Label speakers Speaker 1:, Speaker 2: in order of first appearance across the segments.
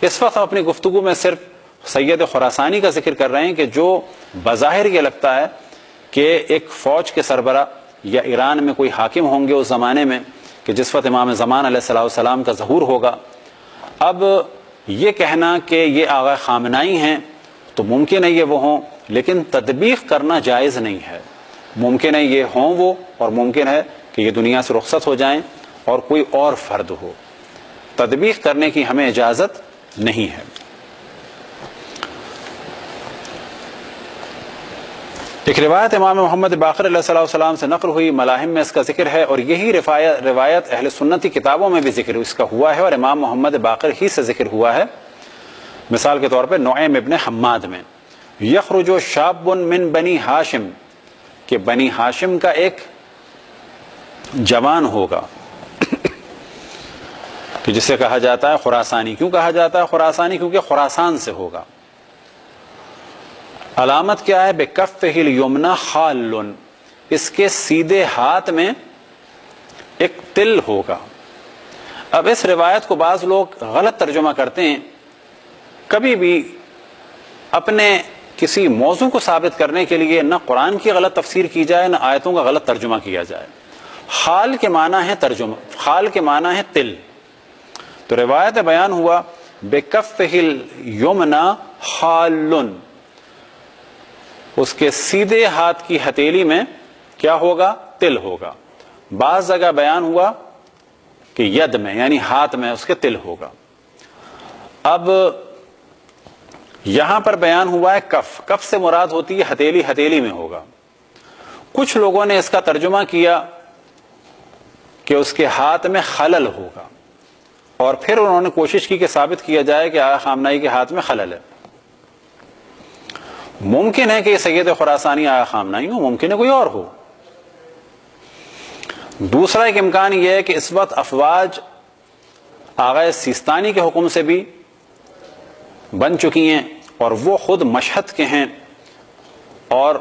Speaker 1: اس وقت ہم اپنی گفتگو میں صرف سید خراسانی کا ذکر کر رہے ہیں کہ جو بظاہر یہ لگتا ہے کہ ایک فوج کے سربراہ یا ایران میں کوئی حاکم ہوں گے اس زمانے میں کہ جس وقت امام زمان علیہ السلام کا ظہور ہوگا. اب یہ کہنا کہ یہ آغا خامنائی ہیں تو ممکن ہے یہ وہ ہوں، لیکن تطبیق کرنا جائز نہیں ہے. ممکن ہے یہ ہوں وہ، اور ممکن ہے کہ یہ دنیا سے رخصت ہو جائیں اور کوئی اور فرد ہو. تطبیق کرنے کی ہمیں اجازت نہیں ہے. ایک روایت امام محمد باقر علیہ السلام سے نقل ہوئی، ملاحم میں اس کا ذکر ہے، اور یہی روایت اہل سنتی کتابوں میں بھی ذکر اس کا ہوا ہے، اور امام محمد باقر ہی سے ذکر ہوا ہے. مثال کے طور پہ نعیم ابن حماد میں، یخرج شاب من بنی ہاشم، کہ بنی ہاشم کا ایک جوان ہوگا کہ جسے کہا جاتا ہے خراسانی. کیوں کہا جاتا ہے خراسانی؟ کیونکہ خراسان سے ہوگا. علامت کیا ہے؟ بکفہ الیمنی خال، اس کے سیدھے ہاتھ میں ایک تل ہوگا. اب اس روایت کو بعض لوگ غلط ترجمہ کرتے ہیں. کبھی بھی اپنے کسی موضوع کو ثابت کرنے کے لیے نہ قرآن کی غلط تفسیر کی جائے نہ آیتوں کا غلط ترجمہ کیا جائے. خال کے معنی ہے ترجمہ، خال کے معنی ہے تل. تو روایت بیان ہوا بکفہ الیمنی خال، اس کے سیدھے ہاتھ کی ہتھیلی میں کیا ہوگا؟ تل ہوگا. بعض جگہ بیان ہوا کہ ید میں، یعنی ہاتھ میں اس کے تل ہوگا. اب یہاں پر بیان ہوا ہے کف، کف سے مراد ہوتی ہے ہتھیلی، ہتھیلی میں ہوگا. کچھ لوگوں نے اس کا ترجمہ کیا کہ اس کے ہاتھ میں خلل ہوگا، اور پھر انہوں نے کوشش کی کہ ثابت کیا جائے کہ آغا خامنائی کے ہاتھ میں خلل ہے. ممکن ہے کہ یہ سید خراسانی آغا خامنائی ہو، ممکن ہے کوئی اور ہو. دوسرا ایک امکان یہ ہے کہ اس وقت افواج آغا سیستانی کے حکم سے بھی بن چکی ہیں، اور وہ خود مشہد کے ہیں اور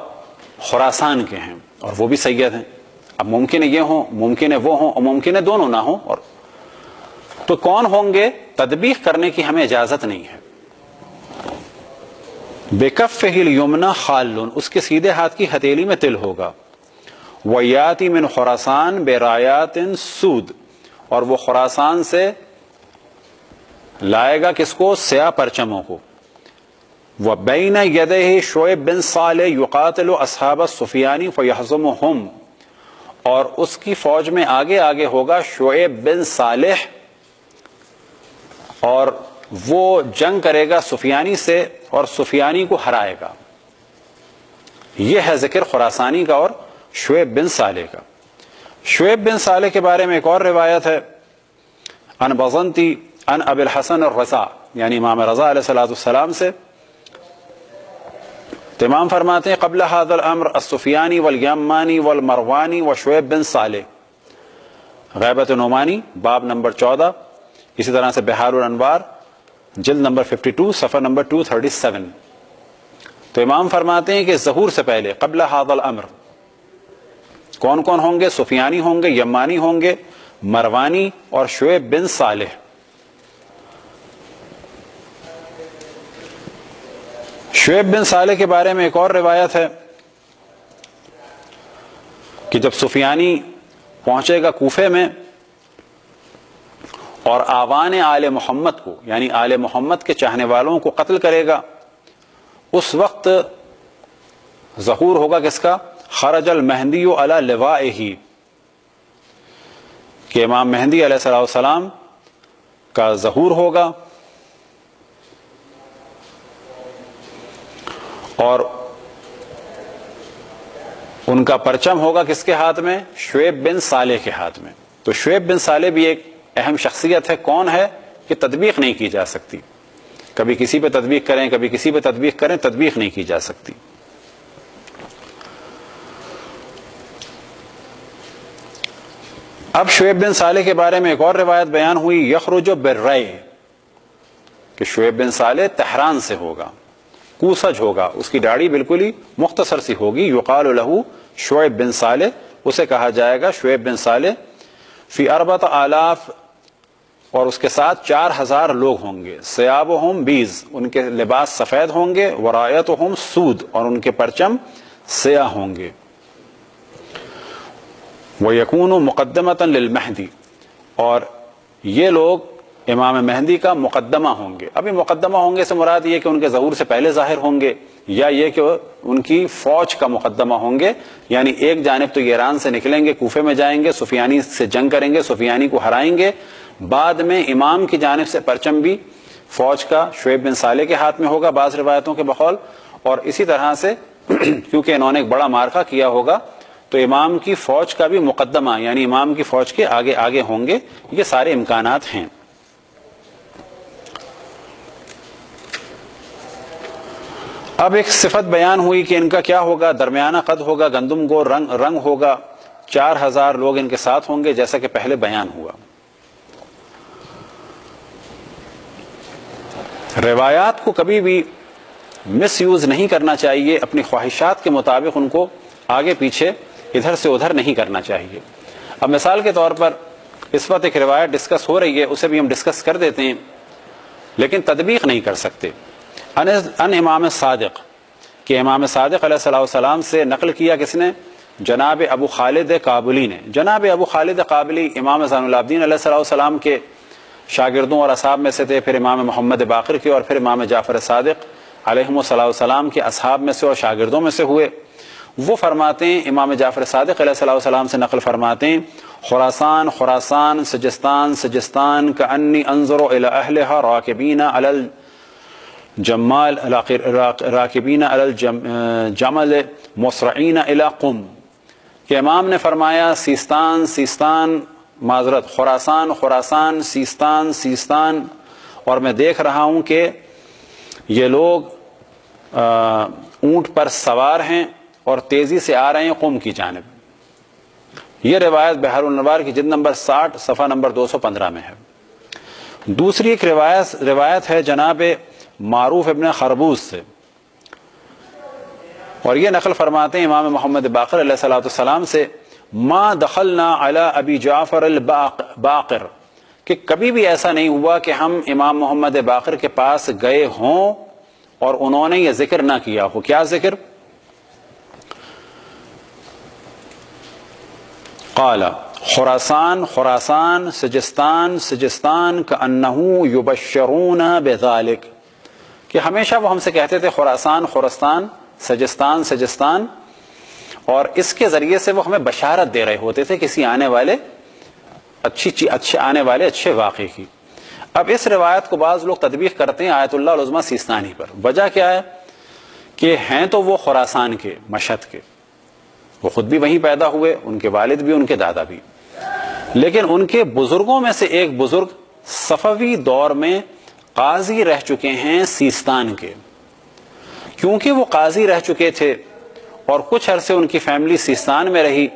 Speaker 1: خراسان کے ہیں، اور وہ بھی سید ہیں. اب ممکن ہے یہ ہوں، ممکن ہے وہ ہوں، اور ممکن ہے دونوں نہ ہوں. اور تو کون ہوں گے؟ تطبیق کرنے کی ہمیں اجازت نہیں ہے. بکفہ الیمنی خال، اس کے سیدھے ہاتھ کی ہتھیلی میں تل ہوگا. ویاتی من خراسان برایات سود، اور وہ خراسان سے لائے گا کس کو؟ سیاہ پرچموں کو. وبین یدیہ شعیب بن صالح یقاتل اصحاب السفیانی فیہزمہم، اور اس کی فوج میں آگے آگے ہوگا شعیب بن صالح، اور وہ جنگ کرے گا سفیانی سے اور سفیانی کو ہرائے گا. یہ ہے ذکر خراسانی کا اور شعیب بن صالح کا. شعیب بن صالح کے بارے میں ایک اور روایت ہے، ان بزنتی ان ابی الحسن الرضا، یعنی امام رضا علیہ السلام سے. تو امام فرماتے ہیں قبل هذا الامر السفیانی والیمانی والمروانی وشعیب بن صالح. غیبت نعمانی باب نمبر 14، اسی طرح سے بحار الانوار جلد نمبر 52 صفحہ نمبر 237. تو امام فرماتے ہیں کہ ظہور سے پہلے قبل هذا الامر کون کون ہوں گے؟ سفیانی ہوں گے، یمانی ہوں گے، مروانی اور شعیب بن صالح. شعیب بن صالح کے بارے میں ایک اور روایت ہے کہ جب سفیانی پہنچے گا کوفے میں اور آوان آل محمد کو، یعنی آل محمد کے چاہنے والوں کو قتل کرے گا، اس وقت ظہور ہوگا کس کا؟ خرج المہدی علی لوائہ، کہ امام مہدی علیہ السلام کا ظہور ہوگا، اور ان کا پرچم ہوگا کس کے ہاتھ میں؟ شعیب بن صالح کے ہاتھ میں. تو شعیب بن صالح بھی ایک اہم شخصیت ہے. کون ہے؟ کہ تطبیق نہیں کی جا سکتی. کبھی کسی پہ تطبیق کریں، کبھی کسی پہ تطبیق کریں، تطبیق نہیں کی جا سکتی. اب شعیب بن صالح کے بارے میں ایک اور روایت بیان ہوئی، یخرج بالرأی، کہ شعیب بن صالح تہران سے ہوگا، کوسج ہوگا، اس کی داڑھی بالکل ہی مختصر سی ہوگی. یقال لہ شعیب بن صالح، اسے کہا جائے گا شعیب بن صالح. فی 4000 اور اس کے ساتھ 4000 لوگ ہوں گے. ثیابہم بیض، ان کے لباس سفید ہوں گے. ورایتہم سود، اور ان کے پرچم سیاہ ہوں گے. وَيَكُونُ مُقَدَّمَةً لِلْمَهْدِي، اور یہ لوگ امام مہدی کا مقدمہ ہوں گے. ابھی مقدمہ ہوں گے سے مراد یہ کہ ان کے ظہور سے پہلے ظاہر ہوں گے، یا یہ کہ ان کی فوج کا مقدمہ ہوں گے. یعنی ایک جانب تو یہ ایران سے نکلیں گے، کوفے میں جائیں گے، سفیانی سے جنگ کریں گے، سفیانی کو ہرائیں گے. بعد میں امام کی جانب سے پرچم بھی فوج کا شعیب بن صالح کے ہاتھ میں ہوگا بعض روایتوں کے بقول. اور اسی طرح سے کیونکہ انہوں نے ایک بڑا مارکا کیا ہوگا تو امام کی فوج کا بھی مقدمہ یعنی امام کی فوج کے آگے آگے ہوں گے. یہ سارے امکانات ہیں. اب ایک صفت بیان ہوئی کہ ان کا کیا ہوگا، درمیانہ قد ہوگا، گندم گو رنگ ہوگا. 4000 لوگ ان کے ساتھ ہوں گے جیسا کہ پہلے بیان ہوا. روایات کو کبھی بھی مس یوز نہیں کرنا چاہیے، اپنی خواہشات کے مطابق ان کو آگے پیچھے ادھر سے ادھر نہیں کرنا چاہیے. اب مثال کے طور پر اس وقت ایک روایت ڈسکس ہو رہی ہے، اسے بھی ہم ڈسکس کر دیتے ہیں لیکن تطبیق نہیں کر سکتے. ان امام صادق، کہ امام صادق علیہ الصلوۃ والسلام سے نقل کیا کس نے؟ جناب ابو خالد کابلی نے. جناب ابو خالد کابلی امام زین العابدین علیہ الصلوۃ والسلام کے شاگردوں اور اصحاب میں سے تھے، پھر امام محمد باقر کے اور پھر امام جعفر صادق علیہم الصلوۃ والسلام کے اصحاب میں سے اور شاگردوں میں سے ہوئے. وہ فرماتے ہیں، امام جعفر صادق علیہ الصلوۃ والسلام سے نقل فرماتے ہیں، خراسان خراسان، سجستان سجستان، کأنی انظر الی اہلها راکبین علی الجمال راکبین علی الجمل مسرعین الی قم. کہ امام نے فرمایا سیستان سیستان، معذرت خراسان خراسان، سیستان سیستان، اور میں دیکھ رہا ہوں کہ یہ لوگ اونٹ پر سوار ہیں اور تیزی سے آ رہے ہیں قم کی جانب. یہ روایت بحر الانوار کی جلد نمبر 60 صفحہ نمبر 215 میں ہے. دوسری ایک روایت ہے جناب معروف ابن خربوز سے، اور یہ نقل فرماتے ہیں امام محمد باقر علیہ الصلوۃ والسلام سے، ما دخلنا علی ابی جعفر الباقر، کہ کبھی بھی ایسا نہیں ہوا کہ ہم امام محمد باقر کے پاس گئے ہوں اور انہوں نے یہ ذکر نہ کیا ہو. کیا ذکر؟ قال خراسان خراسان، سجستان سجستان، کأنہ یبشرون بذالک، کہ ہمیشہ وہ ہم سے کہتے تھے خراسان خراسان، سجستان سجستان، اور اس کے ذریعے سے وہ ہمیں بشارت دے رہے ہوتے تھے کسی آنے والے اچھے واقعے کی. اب اس روایت کو بعض لوگ تطبیق کرتے ہیں آیت اللہ العظمیٰ سیستانی پر. وجہ کیا ہے کہ ہیں تو وہ خراسان کے، مشہد کے، وہ خود بھی وہیں پیدا ہوئے، ان کے والد بھی، ان کے دادا بھی، لیکن ان کے بزرگوں میں سے ایک بزرگ صفوی دور میں قاضی رہ چکے ہیں سیستان کے. کیونکہ وہ قاضی رہ چکے تھے اور کچھ عرصے ان کی فیملی سیستان میں رہی،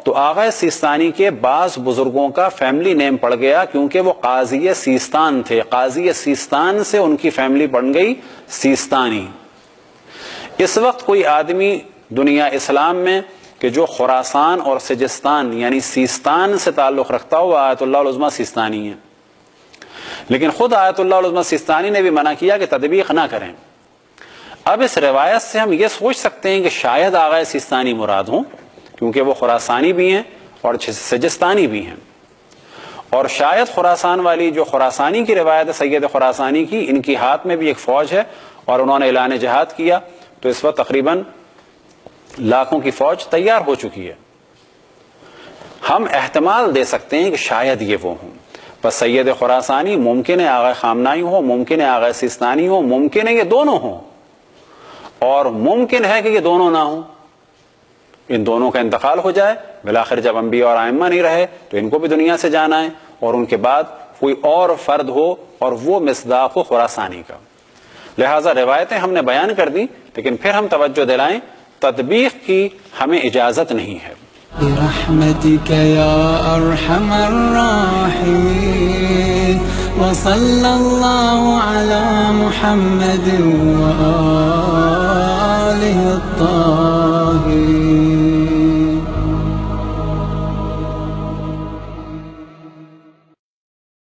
Speaker 1: تو آغا سیستانی کے بعض بزرگوں کا فیملی نیم پڑ گیا کیونکہ وہ قاضی سیستان تھے. قاضی سیستان سے ان کی فیملی بن گئی سیستانی. اس وقت کوئی آدمی دنیا اسلام میں کہ جو خراسان اور سجستان یعنی سیستان سے تعلق رکھتا ہو آیت اللہ العظمیٰ سیستانی ہے، لیکن خود آیت اللہ العظمیٰ سیستانی نے بھی منع کیا کہ تطبیق نہ کریں. اب اس روایت سے ہم یہ سوچ سکتے ہیں کہ شاید آغا سیستانی مراد ہوں، کیونکہ وہ خراسانی بھی ہیں اور سجستانی بھی ہیں، اور شاید خراسان والی جو خراسانی کی روایت ہے سید خراسانی کی، ان کی ہاتھ میں بھی ایک فوج ہے اور انہوں نے اعلان جہاد کیا، تو اس وقت تقریباً لاکھوں کی فوج تیار ہو چکی ہے. ہم احتمال دے سکتے ہیں کہ شاید یہ وہ ہوں. بس سید خراسانی ممکن ہے آغا خامنائی ہو، ممکن ہے آغا سیستانی ہو، ممکن ہے یہ دونوں ہوں، اور ممکن ہے کہ یہ دونوں نہ ہوں. ان دونوں کا انتقال ہو جائے، بالآخر جب انبیاء اور ائمہ نہیں رہے تو ان کو بھی دنیا سے جانا ہے، اور ان کے بعد کوئی اور فرد ہو اور وہ مصداق ہو خراسانی کا. لہٰذا روایتیں ہم نے بیان کر دی، لیکن پھر ہم توجہ دلائیں تطبیق کی ہمیں اجازت نہیں ہے.
Speaker 2: برحمتك يا أرحم الراحمين وصلى الله على محمد وآله الطاهرين.